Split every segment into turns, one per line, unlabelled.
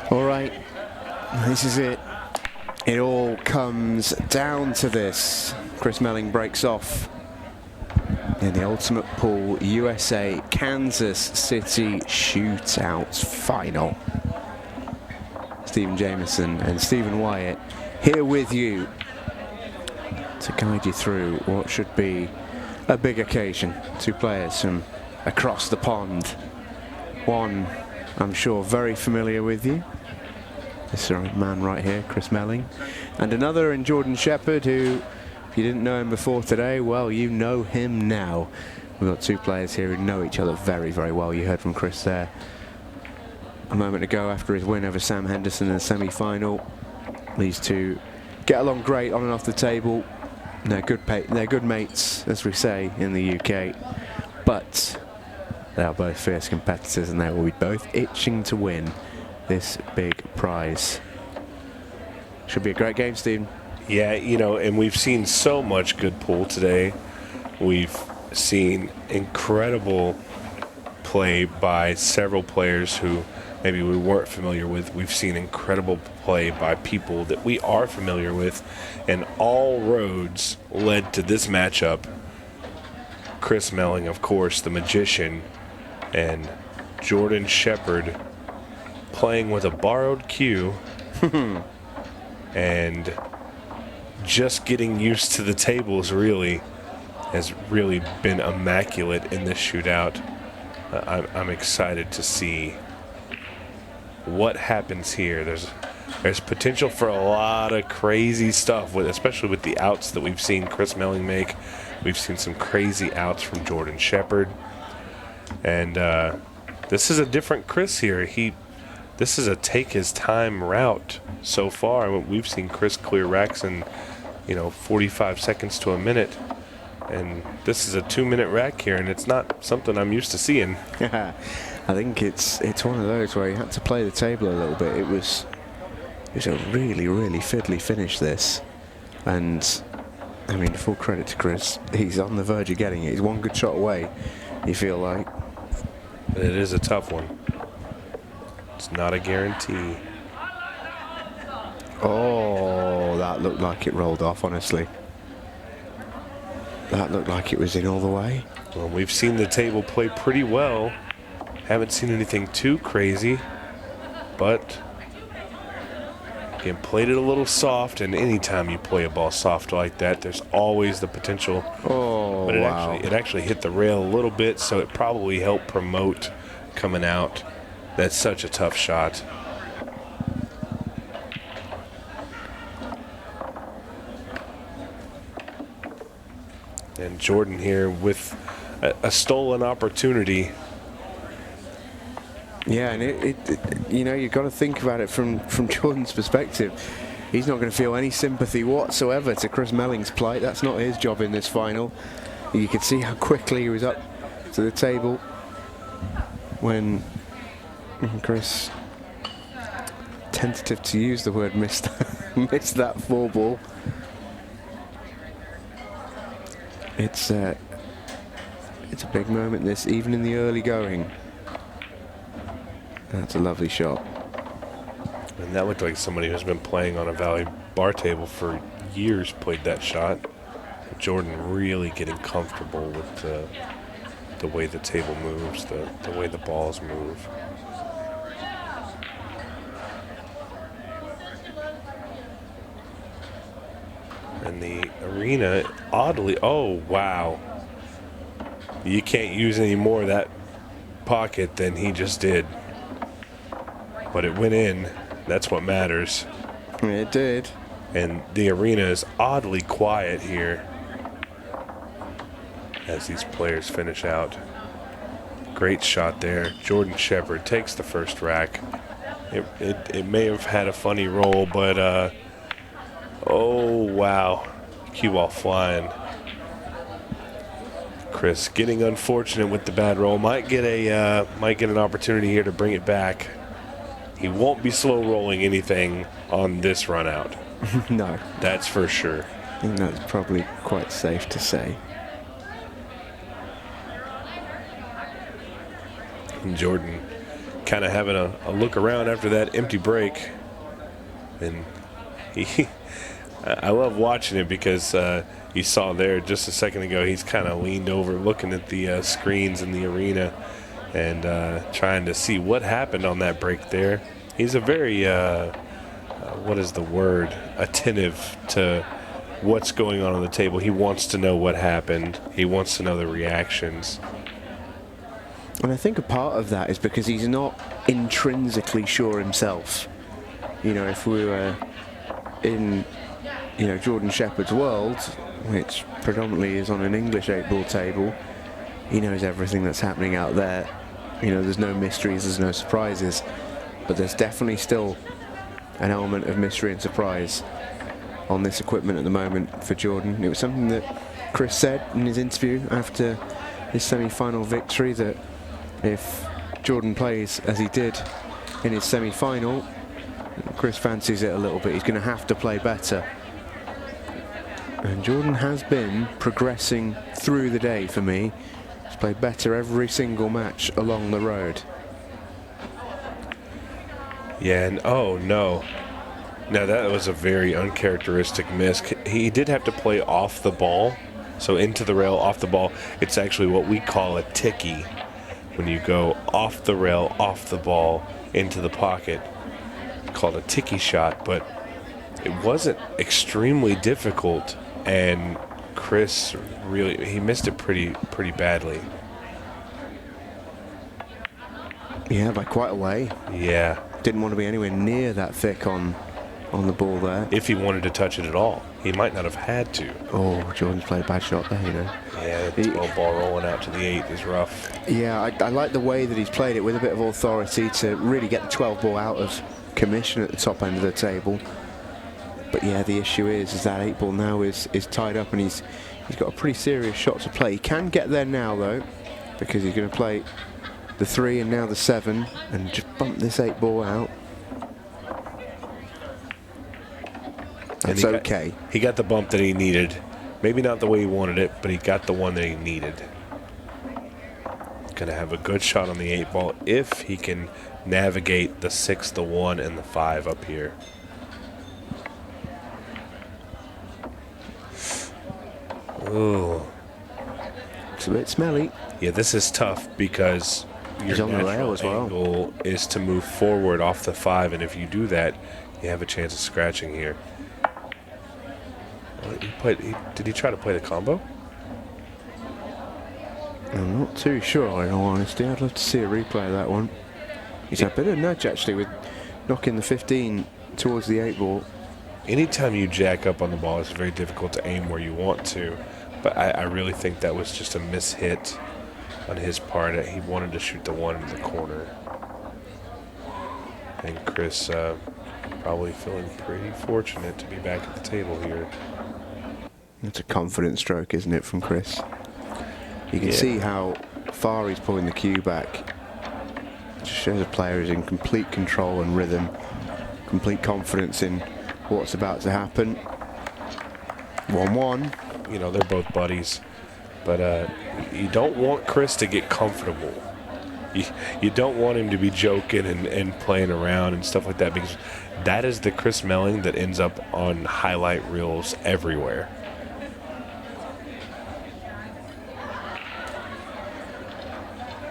All right, this is it. It all comes down to this. Chris Melling breaks off in the Ultimate Pool USA Kansas City Shootout final. Stephen Jameson and Stephen Wyatt here with you to guide you through what should be a big occasion. Two players from across the pond. One, I'm sure, very familiar with you. This man right here, Chris Melling. And another in Jordan Shepherd, who, if you didn't know him before today, well, you know him now. We've got two players here who know each other very, very well. You heard from Chris there a moment ago after his win over Sam Henderson in the semi-final. These two get along great on and off the table. They're good mates, as we say in the UK. But they are both fierce competitors, and they will be both itching to win this big prize. Should be a great game, Stephen.
Yeah, you know, and we've seen so much good pool today. We've seen incredible play by several players who maybe we weren't familiar with. We've seen incredible play by people that we are familiar with, and all roads led to this matchup. Chris Melling, of course, the magician, and Jordan Shepherd playing with a borrowed cue and just getting used to the tables has really been immaculate in this shootout. I'm excited to see what happens here. There's potential for a lot of crazy stuff, especially with the outs that we've seen Chris Melling make. We've seen some crazy outs from Jordan Shepherd. And this is a different Chris here. This is a take his time route so far. We've seen Chris clear racks in, 45 seconds to a minute. And this is a 2-minute rack here, and it's not something I'm used to seeing.
I think it's one of those where he had to play the table a little bit. It was a really, really fiddly finish, this. And, I mean, full credit to Chris. He's on the verge of getting it. He's one good shot away, you feel like.
But it is a tough one. It's not a guarantee.
Oh, that looked like it rolled off, honestly. That looked like it was in all the way.
Well, we've seen the table play pretty well. Haven't seen anything too crazy. But, again, played it a little soft. And anytime you play a ball soft like that, there's always the potential.
Oh,
but
wow.
It actually hit the rail a little bit, so it probably helped promote coming out. That's such a tough shot. And Jordan here with a stolen opportunity.
Yeah, and you've got to think about it from Jordan's perspective. He's not going to feel any sympathy whatsoever to Chris Melling's plight. That's not his job in this final. You could see how quickly he was up to the table when Chris, tentative to use the word, missed that 4-ball. It's a big moment, this, even in the early going. That's a lovely shot.
And that looked like somebody who's been playing on a Valley bar table for years played that shot. Jordan really getting comfortable with the way the table moves, the way the balls move. And the arena, oddly, oh, wow. You can't use any more of that pocket than he just did. But it went in. That's what matters.
It did.
And the arena is oddly quiet here as these players finish out. Great shot there. Jordan Shepherd takes the first rack. It may have had a funny roll, but oh wow, cue ball flying. Chris getting unfortunate with the bad roll. Might get an opportunity here to bring it back. He won't be slow rolling anything on this run out.
No,
that's for sure.
I think that's probably quite safe to say.
And Jordan kind of having a look around after that empty break. And I love watching it because you saw there just a second ago, he's kind of leaned over looking at the screens in the arena and trying to see what happened on that break there. He's a very, what is the word, attentive to what's going on the table. He wants to know what happened. He wants to know the reactions.
And I think a part of that is because he's not intrinsically sure himself. You know, if we were in, you know, Jordan Shepherd's world, which predominantly is on an English 8-ball table, he knows everything that's happening out there. You know, there's no mysteries, there's no surprises, but there's definitely still an element of mystery and surprise on this equipment at the moment for Jordan. It was something that Chris said in his interview after his semi-final victory, that if Jordan plays as he did in his semi-final, Chris fancies it a little bit. He's going to have to play better. And Jordan has been progressing through the day for me. He's played better every single match along the road.
Yeah, and oh no. Now that was a very uncharacteristic miss. He did have to play off the ball. So into the rail, off the ball. It's actually what we call a ticky. When you go off the rail, off the ball, into the pocket. Called a ticky shot, but it wasn't extremely difficult, and Chris he missed it pretty badly.
Yeah, by quite a way.
Yeah.
Didn't want to be anywhere near that thick on the ball there.
If he wanted to touch it at all, he might not have had to.
Oh, Jordan's played a bad shot there, you know.
Yeah, the 12 ball rolling out to the 8 is rough.
Yeah, I like the way that he's played it with a bit of authority to really get the 12 ball out of commission at the top end of the table. But yeah, the issue is that 8 ball now is tied up, and he's got a pretty serious shot to play. He can get there now though, because he's going to play the 3 and now the 7 and just bump this 8 ball out. That's okay.
He got the bump that he needed. Maybe not the way he wanted it, but he got the one that he needed. Going to have a good shot on the 8 ball if he can navigate the 6, the 1, and the 5 up here. Ooh.
It's a bit smelly.
Yeah, this is tough because
He's
your
on the rail as well.
angle is to move forward off the 5, and if you do that, you have a chance of scratching here. Did he try to play the combo?
I'm not too sure, in all honesty. I'd love to see a replay of that one. He's had a bit of a nudge, actually, with knocking the 15 towards the 8 ball.
Anytime you jack up on the ball, it's very difficult to aim where you want to. But I really think that was just a mishit on his part. He wanted to shoot the 1 in the corner. And Chris probably feeling pretty fortunate to be back at the table here.
It's a confident stroke, isn't it, from Chris? You can see how far he's pulling the cue back. It just shows a player is in complete control and rhythm, complete confidence in what's about to happen. 1-1.
You know, they're both buddies. But you don't want Chris to get comfortable. You don't want him to be joking and playing around and stuff like that, because that is the Chris Melling that ends up on highlight reels everywhere.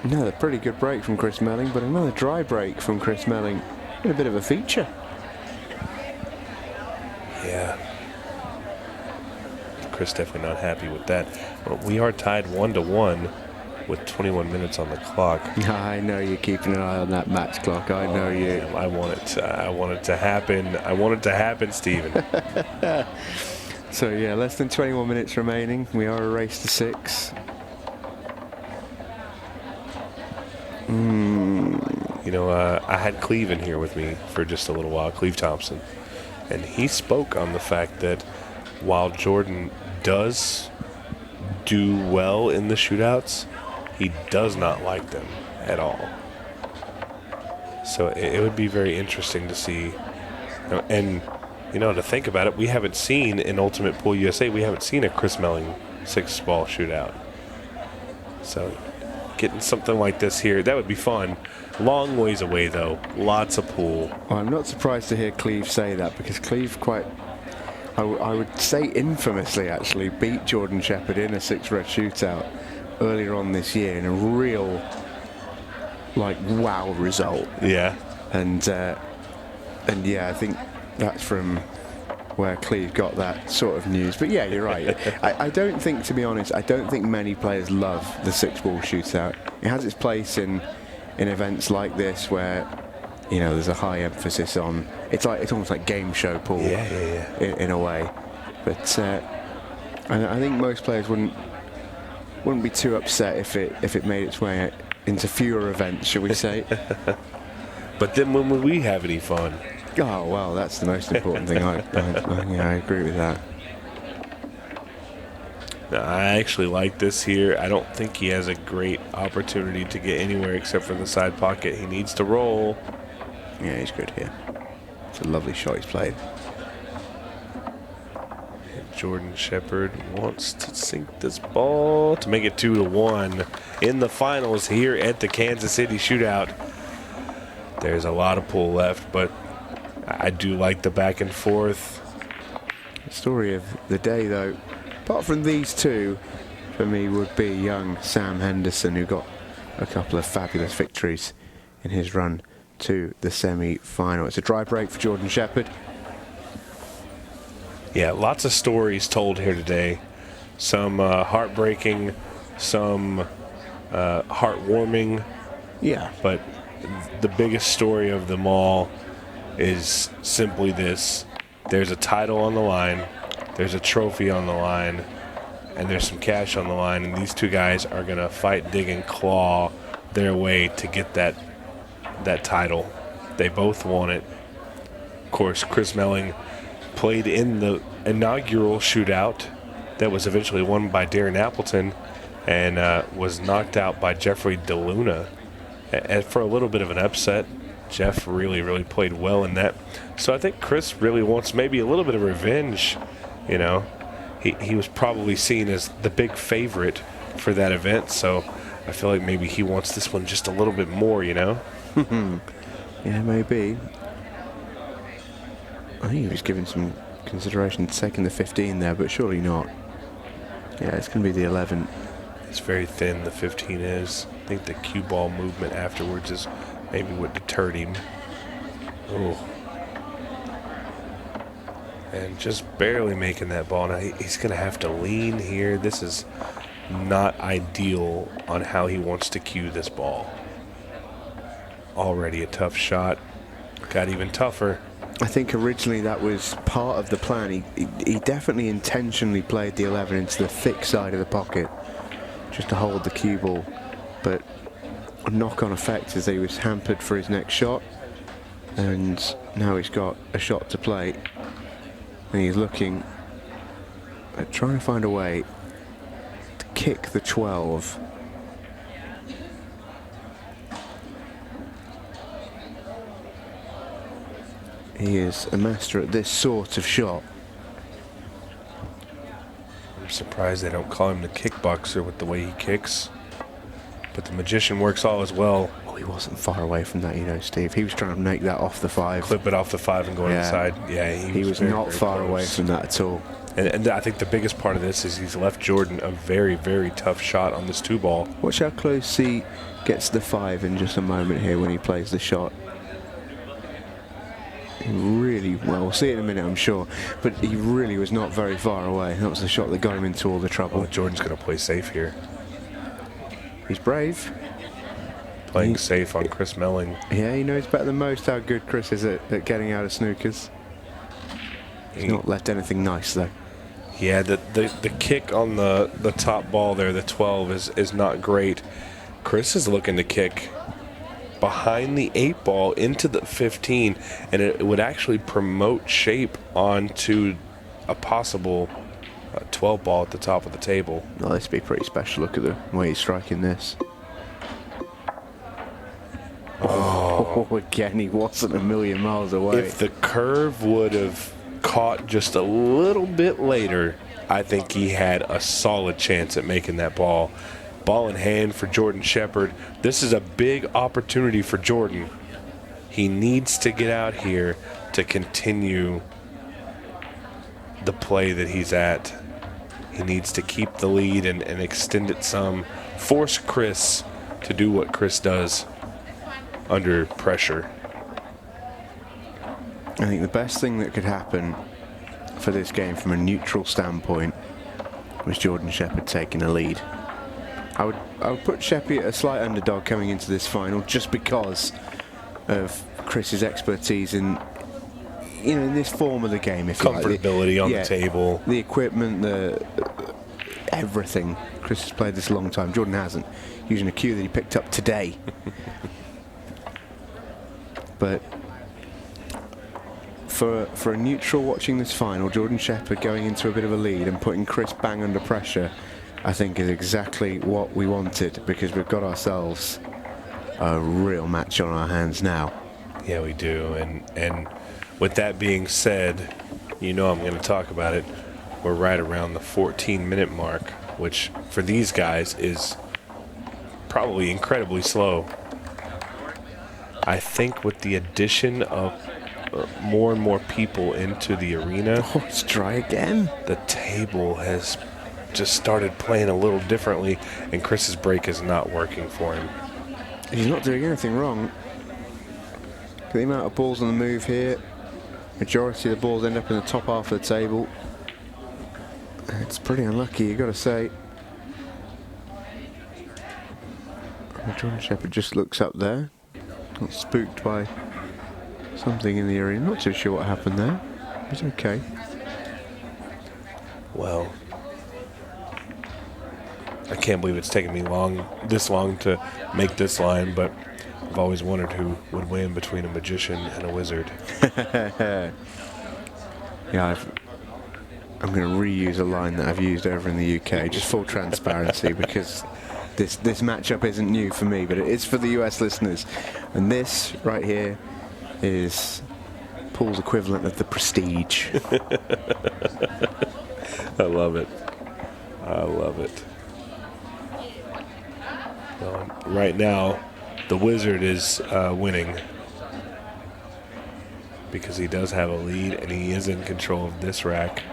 Another pretty good break from Chris Melling, but another dry break from Chris Melling. Been a bit of a feature.
Yeah. Chris definitely not happy with that. Well, we are tied 1-1 with 21 minutes on the clock.
I know you're keeping an eye on that match clock. I know you.
I want it to happen. I want it to happen, Stephen.
So yeah, less than 21 minutes remaining. We are a race to 6.
You know, I had Cleve in here with me for just a little while, Cleve Thompson, and he spoke on the fact that while Jordan does do well in the shootouts, he does not like them at all. So it would be very interesting to see. And, you know, to think about it, we haven't seen in Ultimate Pool USA, we haven't seen a Chris Melling 6-ball shootout. So getting something like this here. That would be fun. Long ways away, though. Lots of pool.
Well, I'm not surprised to hear Cleve say that, because Cleve quite, I would say infamously actually, beat Jordan Shepherd in a 6-red shootout earlier on this year in a real, like, wow result.
Yeah.
And yeah, I think that's from where Cleve got that sort of news. But yeah, you're right. I don't think, to be honest, I don't think many players love the 6-ball shootout. It has its place in events like this where, you know, there's a high emphasis on, it's almost like game show pool. In a way. But I think most players wouldn't be too upset if it made its way into fewer events, shall we say.
But then when would we have any fun?
Oh, well, that's the most important thing. I agree with that.
Now, I actually like this here. I don't think he has a great opportunity to get anywhere except for the side pocket. He needs to roll.
Yeah, he's good here. It's a lovely shot he's played.
And Jordan Shepherd wants to sink this ball to make it 2-1 in the finals here at the Kansas City Shootout. There's a lot of pool left, but I do like the back and forth.
The story of the day, though, apart from these two, for me would be young Sam Henderson, who got a couple of fabulous victories in his run to the semi-final. It's a dry break for Jordan Shepherd.
Yeah, lots of stories told here today. Some heartbreaking, some heartwarming.
Yeah.
But the biggest story of them all is simply this. There's a title on the line, there's a trophy on the line, and there's some cash on the line, and these two guys are going to fight, dig, and claw their way to get that title. They both want it. Of course, Chris Melling played in the inaugural shootout that was eventually won by Darren Appleton and was knocked out by Jeffrey DeLuna for a little bit of an upset. Jeff really played well in that. So I think Chris really wants maybe a little bit of revenge. You know, he was probably seen as the big favorite for that event, so I feel like maybe he wants this one just a little bit more, you know?
Yeah, maybe. I think he was given some consideration taking the 15 there, but surely not. Yeah, it's going to be the 11.
It's very thin, the 15 is. I think the cue ball movement afterwards is maybe what deterred him. Oh. And just barely making that ball. Now he's going to have to lean here. This is not ideal on how he wants to cue this ball. Already a tough shot. Got even tougher.
I think originally that was part of the plan. He definitely intentionally played the 11 into the thick side of the pocket just to hold the cue ball. But a knock-on effect is that he was hampered for his next shot, and now he's got a shot to play, and he's looking at trying to find a way to kick the 12. He is a master at this sort of shot.
I'm surprised they don't call him the kickboxer with the way he kicks. But the magician works all as well.
Oh, he wasn't far away from that, you know, Steve. He was trying to make that off the 5.
Clip it off the 5 and go inside. Yeah,
he was very, not far away from that at all.
And I think the biggest part of this is he's left Jordan a very tough shot on this 2-ball.
Watch how close he gets the 5 in just a moment here when he plays the shot. Really well. We'll see it in a minute, I'm sure. But he really was not very far away. That was the shot that got him into all the trouble.
Oh, Jordan's going to play safe here.
He's brave.
Playing safe on Chris Melling.
Yeah, he knows better than most how good Chris is at getting out of snookers. He's not left anything nice, though.
Yeah, the kick on the top ball there, the 12, is not great. Chris is looking to kick behind the 8-ball into the 15, and it would actually promote shape onto a possible 12-ball at the top of the table.
Oh, this would be pretty special. Look at the way he's striking this. Oh, again, he wasn't a million miles away.
If the curve would have caught just a little bit later, I think he had a solid chance at making that ball. Ball in hand for Jordan Shepard. This is a big opportunity for Jordan. He needs to get out here to continue the play that he's at. He needs to keep the lead and extend it some. Force Chris to do what Chris does under pressure.
I think the best thing that could happen for this game from a neutral standpoint was Jordan Shepard taking a lead. I would put Sheppy at a slight underdog coming into this final just because of Chris's expertise in this form of the game. If
Comfortability on the table.
The equipment, everything. Chris has played this a long time. Jordan hasn't. Using a cue that he picked up today. But for a neutral watching this final, Jordan Shepard going into a bit of a lead and putting Chris bang under pressure, I think is exactly what we wanted, because we've got ourselves a real match on our hands now.
Yeah, we do. And with that being said, I'm going to talk about it. We're right around the 14-minute mark, which for these guys is probably incredibly slow. I think with the addition of more and more people into the arena,
it's dry again.
The table has just started playing a little differently, and Chris's break is not working for him.
He's not doing anything wrong. The amount of balls on the move here, majority of the balls end up in the top half of the table. It's pretty unlucky, you got to say. Jordan Shepard just looks up there, got spooked by something in the area. Not too sure what happened there. He's okay.
Well, I can't believe it's taken me this long to make this line, but I've always wondered who would win between a magician and a wizard.
Yeah, I'm going to reuse a line that I've used over in the UK, just full transparency, because this matchup isn't new for me, but it is for the US listeners. And this right here is Paul's equivalent of the Prestige.
I love it. I love it. Well, right now, the wizard is winning because he does have a lead and he is in control of this rack.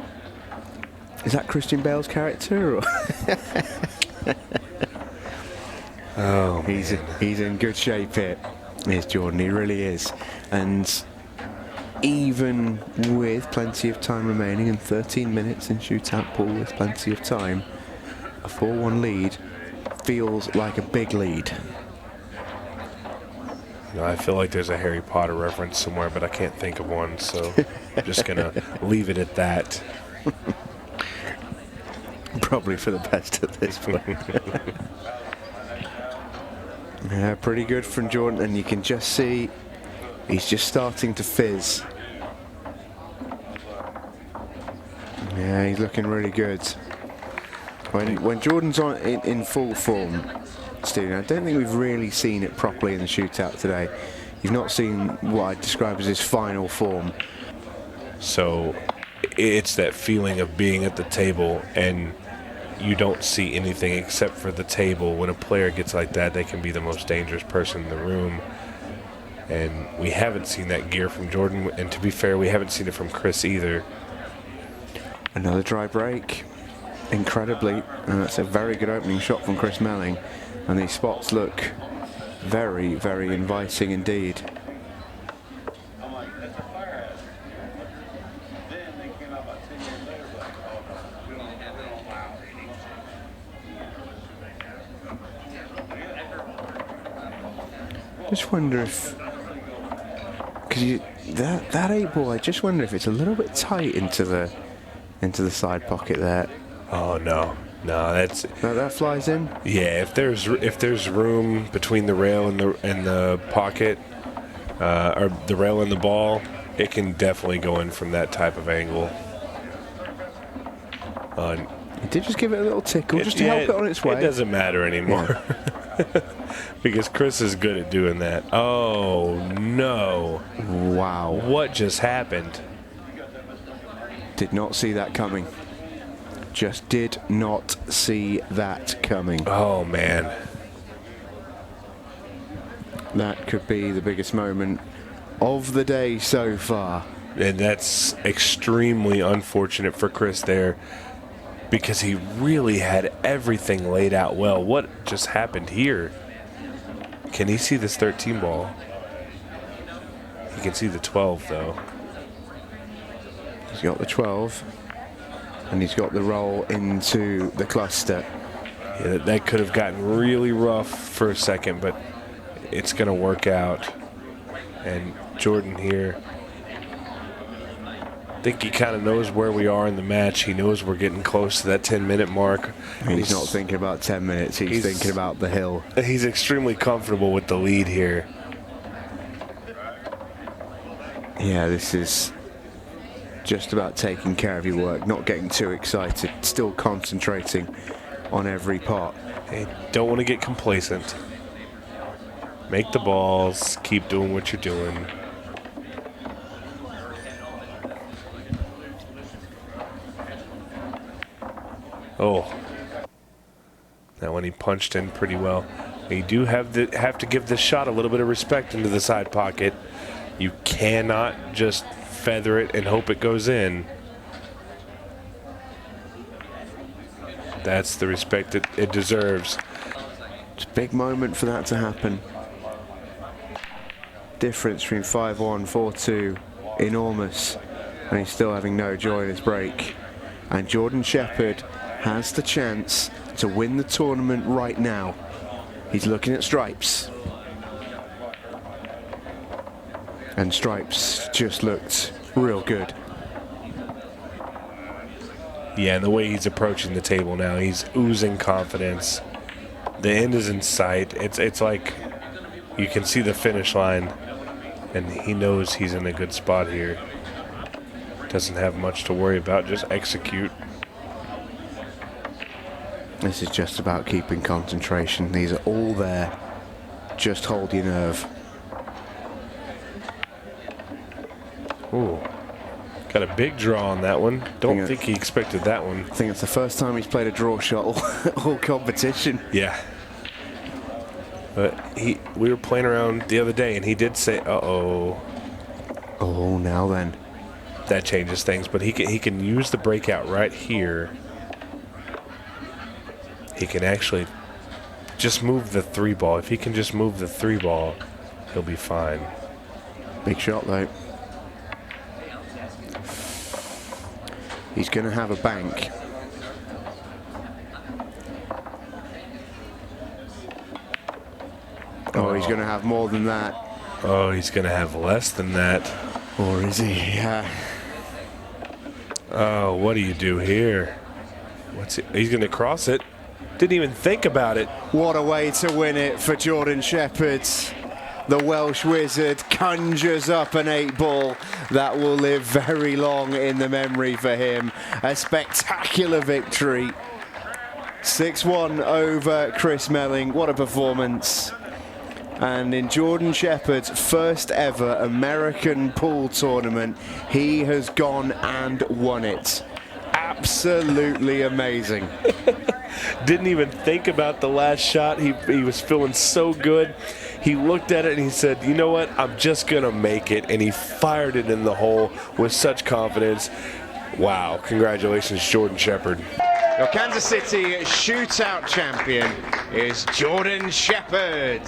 Is that Christian Bale's character? Or
oh,
he's in good shape here. Here's Jordan, he really is. And even with plenty of time remaining and 13 minutes in shootout pool with plenty of time, a 4-1 lead feels like a big lead.
I feel like there's a Harry Potter reference somewhere, but I can't think of one, so I'm just going to leave it at that.
Probably for the best at this point. Yeah, pretty good from Jordan, and you can just see he's just starting to fizz. Yeah, he's looking really good. When Jordan's on in full form, Stephen, I don't think we've really seen it properly in the shootout today. You've not seen what I'd describe as his final form.
So it's that feeling of being at the table and you don't see anything except for the table. When a player gets like that, they can be the most dangerous person in the room. And we haven't seen that gear from Jordan. And to be fair, we haven't seen it from Chris either.
Another dry break. Incredibly. That's a very good opening shot from Chris Melling. And these spots look very, very inviting indeed. Just wonder if, because that 8-ball, I just wonder if it's a little bit tight into the side pocket there.
Oh no, that's
that flies in.
Yeah, if there's room between the rail and the pocket, or the rail and the ball, it can definitely go in from that type of angle.
It did just give it a little tickle, just to help it on its way.
It doesn't matter anymore. Yeah. Because Chris is good at doing that. Oh, no.
Wow.
What just happened?
Did not see that coming. Just did not see that coming.
Oh, man.
That could be the biggest moment of the day so far.
And that's extremely unfortunate for Chris there, because he really had everything laid out well. What just happened here? Can he see this 13 ball? He can see the 12, though.
He's got the 12, and he's got the roll into the cluster.
Yeah, that could have gotten really rough for a second, but it's going to work out. And Jordan here, I think he kind of knows where we are in the match. He knows we're getting close to that 10-minute mark.
He's not thinking about 10 minutes. He's thinking about the hill.
He's extremely comfortable with the lead here.
Yeah, this is just about taking care of your work, not getting too excited, still concentrating on every part.
Hey, don't want to get complacent. Make the balls. Keep doing what you're doing. Oh, that one he punched in pretty well. You do have to give this shot a little bit of respect into the side pocket. You cannot just feather it and hope it goes in. That's the respect it deserves.
It's a big moment for that to happen. Difference between 5-1, 4-2, enormous. And he's still having no joy in his break. And Jordan Shepherd has the chance to win the tournament right now. He's looking at Stripes. And Stripes just looked real good.
Yeah, and the way he's approaching the table now, he's oozing confidence. The end is in sight. It's like you can see the finish line, and he knows he's in a good spot here. Doesn't have much to worry about, just execute.
This is just about keeping concentration. These are all there. Just hold your nerve.
Ooh, got a big draw on that one. Don't think he expected that one.
I think it's the first time he's played a draw shot all competition.
Yeah. But we were playing around the other day, and he did say, uh-oh.
Oh, now then.
That changes things, but he can use the breakout right here. He can actually just move the 3 ball. If he can just move the 3 ball, he'll be fine.
Big shot, though. He's going to have a bank. Oh, he's going to have more than that.
Oh, he's going to have less than that.
Or is he? Yeah.
Oh, what do you do here? He's going to cross it. Didn't even think about it.
What a way to win it for Jordan Shepherd. The Welsh wizard conjures up an 8-ball that will live very long in the memory for him. A spectacular victory. 6-1 over Chris Melling. What a performance. And in Jordan Shepherd's first ever American pool tournament, he has gone and won it. Absolutely amazing.
Didn't even think about the last shot. He was feeling so good. He looked at it and he said, you know what, I'm just going to make it. And he fired it in the hole with such confidence. Wow, congratulations, Jordan Shepherd.
Your Kansas City Shootout champion is Jordan Shepherd.